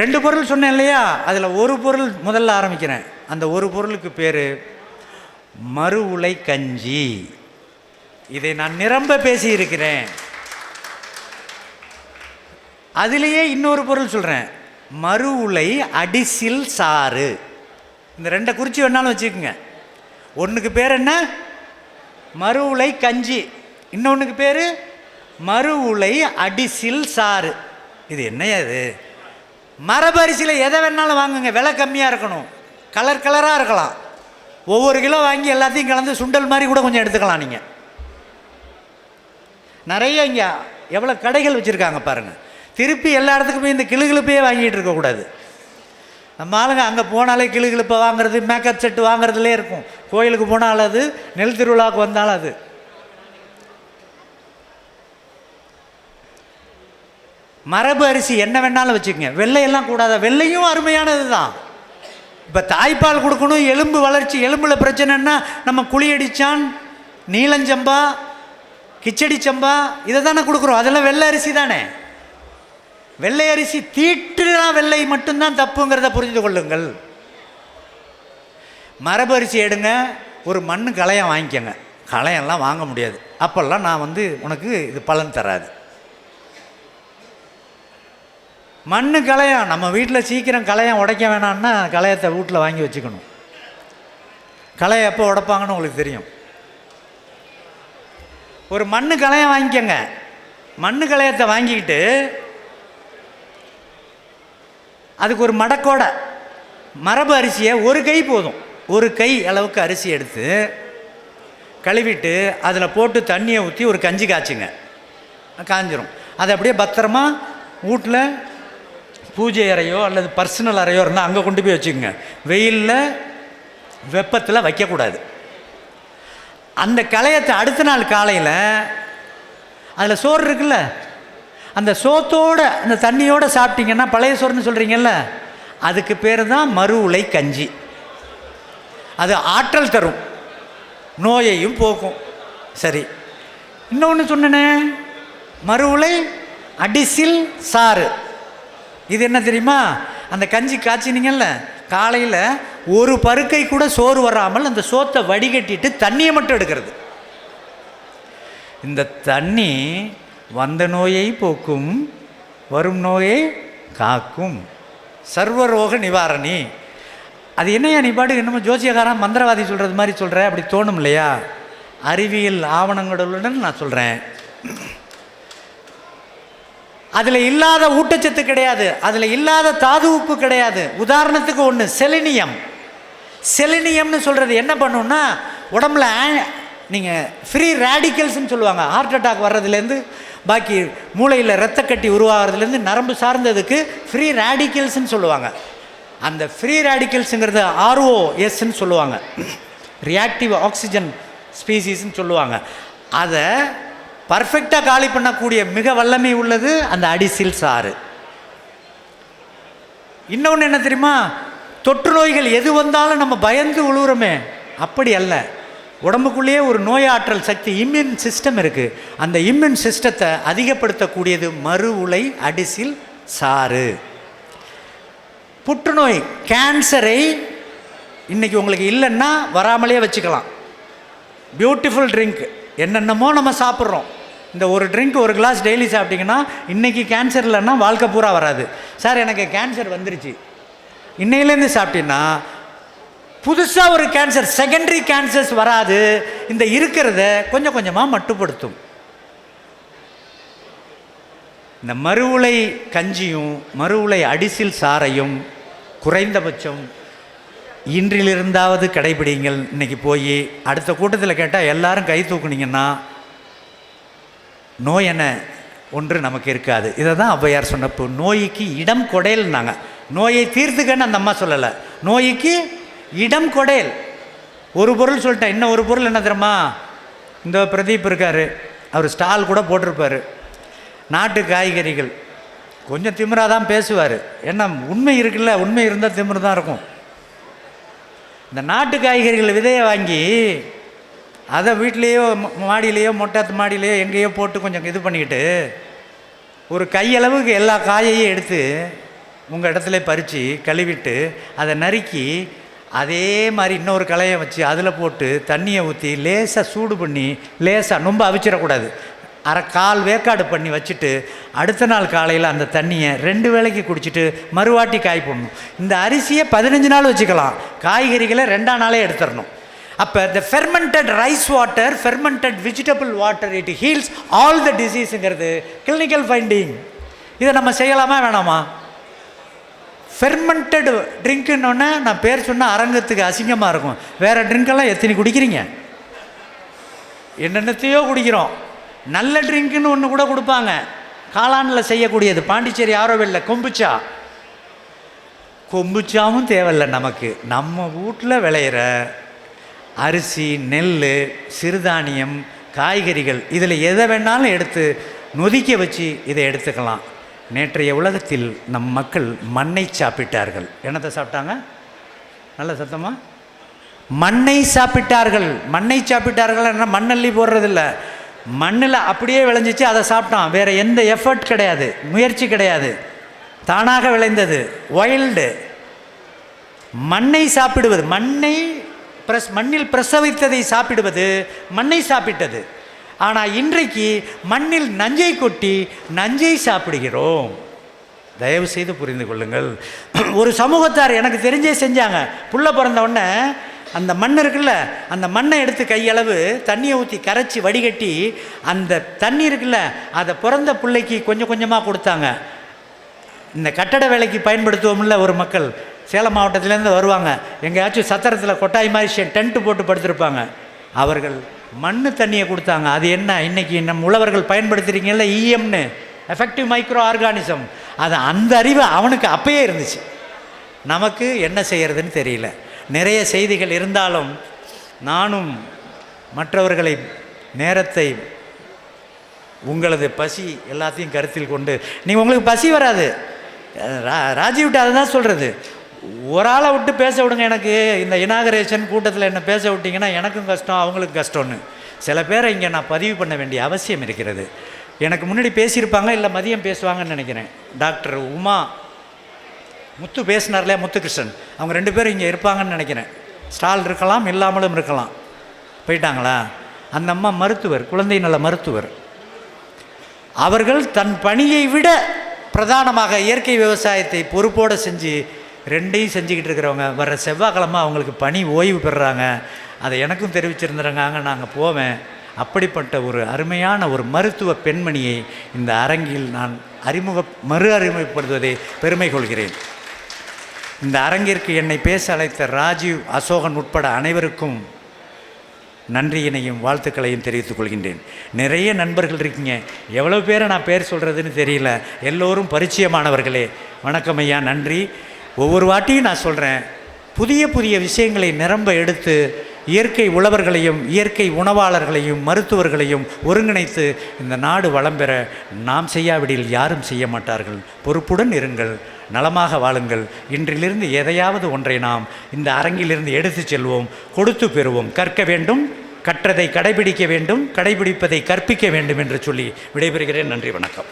ரெண்டு பொருள் சொன்னேன் இல்லையா? அதில் ஒரு பொருள் முதல்ல ஆரம்பிக்கிறேன். அந்த ஒரு பொருளுக்கு பேர் மறு உலை கஞ்சி. இதை நான் நிரம்ப பேசியிருக்கிறேன். அதுலேயே இன்னொரு பொருள் சொல்கிறேன், மறு உலை அடிசில் சாறு. இந்த 2 குறிச்சி வேணாலும் வச்சுக்கோங்க. ஒன்றுக்கு பேர் என்ன? மறு உலை கஞ்சி. இன்னொன்றுக்கு பேர் மறு உலை அடிசில் சாறு. இது என்னையா இது? மரபரிசியில் எதை வேணாலும் வாங்குங்க, விலை கம்மியாக இருக்கணும், கலர் கலராக இருக்கலாம். ஒவ்வொரு கிலோ வாங்கி எல்லாத்தையும் கலந்து சுண்டல் மாதிரி கூட கொஞ்சம் எடுத்துக்கலாம். நீங்கள் நிறைய இங்கே எவ்வளோ கடைகள் வச்சுருக்காங்க பாருங்கள். திருப்பி எல்லா இடத்துக்கும் போய் இந்த கிளுகிழப்பையே வாங்கிட்டு இருக்கக்கூடாது. நம்ம ஆளுங்க அங்கே போனாலே கிளுகிழப்பை வாங்குறது, மேக்கப் செட்டு வாங்குறதுலே இருக்கும். கோயிலுக்கு போனாலும் அது, நெல் திருவிழாவுக்கு வந்தாலும் அது. மரபு அரிசி என்ன வேணாலும் வச்சுக்கோங்க. வெள்ளையெல்லாம் கூடாத. வெள்ளையும் அருமையானது தான். இப்போ தாய்ப்பால் கொடுக்கணும், எலும்பு வளர்ச்சி, எலும்பில் பிரச்சனைன்னா நம்ம குழியடிச்சான், நீலஞ்சம்பா, கிச்சடி சம்பா இதை தானே கொடுக்குறோம். அதெல்லாம் வெள்ளை அரிசி தானே. வெள்ளை அரிசி தீட்டுனா வெள்ளை மட்டும்தான் தப்புங்கிறத புரிந்து கொள்ளுங்கள். மரபு அரிசி எடுங்க, ஒரு மண் களையம் வாங்கிக்கோங்க. களையெல்லாம் வாங்க முடியாது. அப்போல்லாம் நான் உனக்கு இது பலன் தராது. மண் களையம் நம்ம வீட்டில் சீக்கிரம் களையம் உடைக்க வேணாம்னா களையத்தை வீட்டில் வாங்கி வச்சுக்கணும். களையம் எப்போ உடைப்பாங்கன்னு உங்களுக்கு தெரியும். ஒரு மண் களையம் வாங்கிக்கோங்க. மண் களையத்தை வாங்கிக்கிட்டு அதுக்கு ஒரு மடக்கோடை மரபு அரிசியை ஒரு கை போதும், ஒரு கை அளவுக்கு அரிசி எடுத்து கழுவிட்டு அதில் போட்டு தண்ணியை ஊற்றி ஒரு கஞ்சி காய்ச்சுங்க. காஞ்சிரும். அதை அப்படியே பத்திரமா வீட்டில் பூஜை அறையோ அல்லது பர்சனல் அறையோ இருந்தால் அங்கே கொண்டு போய் வச்சுக்கோங்க. வெயிலில் வெப்பத்தில் வைக்கக்கூடாது. அந்த களையத்தை அடுத்த நாள் காலையில் அதில் சோறு இருக்குல்ல, அந்த சோத்தோடு அந்த தண்ணியோடு சாப்பிட்டீங்கன்னா பழைய சோறுன்னு சொல்கிறீங்கல்ல, அதுக்கு பேர் தான் மறு உலை கஞ்சி. அது ஆற்றல் தரும், நோயையும் போக்கும். சரி, இன்னொன்று சொன்னனே, மறு உலை அடிசில் சாறு. இது என்ன தெரியுமா? அந்த கஞ்சி காய்ச்சினீங்கல்ல, காலையில் ஒரு பருக்கை கூட சோறு வராமல் அந்த சோத்தை வடிகட்டிட்டு தண்ணியை மட்டும் எடுக்கிறது. இந்த தண்ணி வந்த நோயை போக்கும், வரும் நோயை காக்கும், சர்வரோக நிவாரணி. அது என்னையா நீ பாட்டுக்கு என்னமோ ஜோசியக்காரன் மந்திரவாதி சொல்கிறது மாதிரி சொல்கிற, அப்படி தோணும் இல்லையா? அறிவியல் ஆவணங்களுடன் நான் சொல்கிறேன். அதில் இல்லாத ஊட்டச்சத்து கிடையாது, அதில் இல்லாத தாது உப்பு கிடையாது. உதாரணத்துக்கு ஒன்று, செலினியம். செலினியம்னு சொல்கிறது என்ன பண்ணுன்னா, உடம்புல நீங்கள் ஃப்ரீ ரேடிக்கல்ஸ்ன்னு சொல்லுவாங்க, ஹார்ட் அட்டாக் வர்றதுலேருந்து பாக்கி மூளையில் இரத்தக்கட்டி உருவாகிறதுலேருந்து நரம்பு சார்ந்ததுக்கு ஃப்ரீ ரேடிக்கல்ஸ்ன்னு சொல்லுவாங்க. அந்த ஃப்ரீ ரேடிக்கல்ஸுங்கிறது ROSன்னு சொல்லுவாங்க, ரியாக்டிவ் ஆக்சிஜன் ஸ்பீசிஸ்ன்னு சொல்லுவாங்க. அதை பர்ஃபெக்டாக காலி பண்ணக்கூடிய மிக வல்லமை உள்ளது அந்த அடிசில் சாறு. இன்னொன்று என்ன தெரியுமா? தொற்று நோய்கள் எது வந்தாலும் நம்ம பயந்து உழுவுறோமே, அப்படி அல்ல. உடம்புக்குள்ளேயே ஒரு நோயாற்றல் சக்தி, இம்யூன் சிஸ்டம் இருக்குது. அந்த இம்யூன் சிஸ்டத்தை அதிகப்படுத்தக்கூடியது மறு உலை அடிசில் சாறு. புற்றுநோய், கேன்சரை இன்றைக்கி உங்களுக்கு இல்லைன்னா வராமலே வச்சுக்கலாம். பியூட்டிஃபுல் ட்ரிங்க் என்னென்னமோ நம்ம சாப்பிட்றோம். இந்த ஒரு ட்ரிங்க் ஒரு கிளாஸ் டெய்லி சாப்பிட்டிங்கன்னா இன்றைக்கி கேன்சர் இல்லைன்னா வாழ்க்கை பூரா வராது. சார் எனக்கு கேன்சர் வந்துருச்சு, இன்னையிலேருந்து சாப்பிட்டீங்கன்னா புதுசாக ஒரு கேன்சர், செகண்டரி கேன்சர்ஸ் வராது. இந்த இருக்கிறத கொஞ்சம் கொஞ்சமாக மட்டுப்படுத்தும். இந்த மறு உலை கஞ்சியும் மறு உலை அடிசில் சாறையும் குறைந்தபட்சம் இன்றிலிருந்தாவது கடைபிடிங்கள். இன்றைக்கி போய் அடுத்த கூட்டத்தில் கேட்டால் எல்லாரும் கை தூக்குனீங்கன்னா நோய் என்ன ஒன்று நமக்கு இருக்காது. இதை தான் ஔவையார் சொன்னப்போ நோய்க்கு இடம் கொடையல்னாங்க. நோயை தீர்த்துக்கன்னு அந்த அம்மா சொல்லலை, நோய்க்கு இடம் கொடையல். ஒரு பொருள் சொல்லிட்டேன், இன்னும் ஒரு பொருள் என்ன தெரியுமா? இந்த பிரதீப் இருக்கார், அவர் ஸ்டால் கூட போட்டிருப்பார். நாட்டு காய்கறிகள் கொஞ்சம் திமிராக தான் பேசுவார், ஏன்னா உண்மை இருக்குல்ல, உண்மை இருந்தால் திமிரு தான் இருக்கும். இந்த நாட்டு காய்கறிகள் விதையை வாங்கி அதை வீட்லேயோ மாடியிலையோ மொட்டை மாடியிலையோ எங்கேயோ போட்டு கொஞ்சம் இது பண்ணிக்கிட்டு ஒரு கையளவுக்கு எல்லா காயையும் எடுத்து உங்கள் இடத்துல பறித்து கழுவிட்டு அதை நறுக்கி அதே மாதிரி இன்னொரு களையை வச்சு அதில் போட்டு தண்ணியை ஊற்றி லேசாக சூடு பண்ணி, லேசாக ரொம்ப அவிச்சிடக்கூடாது, அரை கால் வேக்காடு பண்ணி வச்சுட்டு அடுத்த நாள் காலையில் அந்த தண்ணியை 2 வேளைக்கு குடிச்சிட்டு மறுவாட்டி காய் போடணும். இந்த அரிசியை 15 நாள் வச்சுக்கலாம், காய்கறிகளை 2ஆம் நாளே எடுத்துடணும். அப்போ the fermented rice water, fermented vegetable water, it heals all the டிசீஸுங்கிறது கிளினிக்கல் ஃபைண்டிங். இதை நம்ம செய்யலாமா வேணாமா? ஃபெர்மெண்டட் ட்ரிங்க்குன்னொன்னே நான் பேர் சொன்னால் அரங்கத்துக்கு அசிங்கமாக இருக்கும். வேறு ட்ரிங்க்கெல்லாம் எத்தனை குடிக்கிறீங்க? என்னென்னத்தையோ குடிக்கிறோம். நல்ல ட்ரிங்க்குன்னு ஒன்று கூட கொடுப்பாங்க, காளானில் செய்யக்கூடியது, பாண்டிச்சேரி ஆரோவில்ல கொம்புச்சா. கொம்புச்சாவும் தேவையில்லை நமக்கு. நம்ம வீட்டில் விளையிற அரிசி, நெல், சிறுதானியம், காய்கறிகள், இதில் எதை வேணாலும் எடுத்து நொதிக்க வச்சு இதை எடுத்துக்கலாம். நேற்றைய உலகத்தில் நம் மக்கள் மண்ணை சாப்பிட்டார்கள். என்னத்தை சாப்பிட்டாங்க? நல்ல சத்தமாக, மண்ணை சாப்பிட்டார்கள். மண்ணை சாப்பிட்டார்கள் என்ன? மண்ணள்ளி போடுறதில்ல, மண்ணில் அப்படியே விளைஞ்சிச்சு அதை சாப்பிட்டான். வேறு எந்த எஃபர்ட் கிடையாது, முயற்சி கிடையாது, தானாக விளைந்தது, வைல்டு. மண்ணை சாப்பிடுவது, மண்ணில் பிரசவித்ததை சாப்பிடுவது மண்ணை சாப்பிட்டது. ஆனால் இன்றைக்கு மண்ணில் நஞ்சை கொட்டி நஞ்சை சாப்பிடுகிறோம். தயவு செய்து புரிந்து கொள்ளுங்கள். ஒரு சமூகத்தார் எனக்கு தெரிஞ்சே செஞ்சாங்க. புள்ள பிறந்த உடனே அந்த மண் இருக்குல்ல, அந்த மண்ணை எடுத்து கையளவு தண்ணியை ஊற்றி கரைச்சி வடிகட்டி அந்த தண்ணி இருக்குல்ல, அதை பிறந்த பிள்ளைக்கு கொஞ்சம் கொஞ்சமாக கொடுத்தாங்க. இந்த கட்டட வேலைக்கு பயன்படுத்துவோம்ல ஒரு மக்கள், சேலம் மாவட்டத்திலேருந்து வருவாங்க, எங்கேயாச்சும் சத்திரத்தில் கொட்டாய் மாதிரி டென்ட்டு போட்டு படுத்திருப்பாங்க, அவர்கள் மண் தண்ணியை கொடுத்தாங்க. அது என்ன இன்றைக்கி நம் உழவர்கள் பயன்படுத்துகிறீங்கல்ல, EMன்னு, எஃபெக்டிவ் மைக்ரோ ஆர்கானிசம், அது அந்த அறிவு அவனுக்கு அப்பயே இருந்துச்சு. நமக்கு என்ன செய்கிறதுன்னு தெரியல. நிறைய செய்திகள் இருந்தாலும் நானும் மற்றவர்களை, நேரத்தை, உங்களது பசி எல்லாத்தையும் கருத்தில் கொண்டு உங்களுக்கு பசி வராது. ராஜீவ்கிட்ட அதை தான் சொல்கிறது. ஒரு ஆளை விட்டு பேச விடுங்க. எனக்கு இந்த இனாகரேஷன் கூட்டத்தில் என்ன பேச விட்டிங்கன்னா எனக்கும் கஷ்டம், அவங்களுக்கு கஷ்டம்னு. சில பேரை இங்கே நான் பதிவு பண்ண வேண்டிய அவசியம் இருக்கிறது. எனக்கு முன்னாடி பேசியிருப்பாங்க, இல்லை மதியம் பேசுவாங்கன்னு நினைக்கிறேன். டாக்டர் உமா முத்து பேசினார் இல்லையா, முத்துகிருஷ்ணன், அவங்க 2 பேரும் இங்கே இருப்பாங்கன்னு நினைக்கிறேன். ஸ்டால் இருக்கலாம், இல்லாமலும் இருக்கலாம். போயிட்டாங்களா? அந்த அம்மா மருத்துவர், குழந்தை நல மருத்துவர். அவர்கள் தன் பணியை விட பிரதானமாக இயற்கை விவசாயத்தை பொறுப்போடு செஞ்சு 2ஐயும் செஞ்சுக்கிட்டு இருக்கிறவங்க. வர்ற செவ்வாய்க்கிழமை அவங்களுக்கு பணி ஓய்வு பெறுறாங்க. அதை எனக்கும் தெரிவிச்சிருந்துறாங்க, நாங்கள் போவேன். அப்படிப்பட்ட ஒரு அருமையான ஒரு மருத்துவ பெண்மணியை இந்த அரங்கில் நான் மறு அறிமுகப்படுத்துவதை பெருமை கொள்கிறேன். இந்த அரங்கிற்கு என்னை பேச அழைத்த ராஜீவ், அசோகன் உட்பட அனைவருக்கும் நன்றியினையும் வாழ்த்துக்களையும் தெரிவித்துக் கொள்கின்றேன். நிறைய நண்பர்கள் இருக்கீங்க, எவ்வளோ பேரை நான் பேர் சொல்கிறதுன்னு தெரியல. எல்லோரும் பரிச்சயமானவர்களே. வணக்கம் ஐயா, நன்றி. ஒவ்வொரு வாட்டியும் நான் சொல்கிறேன், புதிய புதிய விஷயங்களை நிரம்ப எடுத்து இயற்கை உழவர்களையும் இயற்கை உணவாளர்களையும் மருத்துவர்களையும் ஒருங்கிணைத்து இந்த நாடு வளம் பெற நாம் செய்யாவிடில் யாரும் செய்ய மாட்டார்கள். பொறுப்புடன் இருங்கள், நலமாக வாழுங்கள். இன்றிலிருந்து எதையாவது ஒன்றை நாம் இந்த அரங்கிலிருந்து எடுத்து செல்வோம், கொடுத்து பெறுவோம். கற்க வேண்டும், கற்றதை கடைபிடிக்க வேண்டும், கடைபிடிப்பதை கற்பிக்க வேண்டும் என்று சொல்லி விடைபெறுகிறேன். நன்றி, வணக்கம்.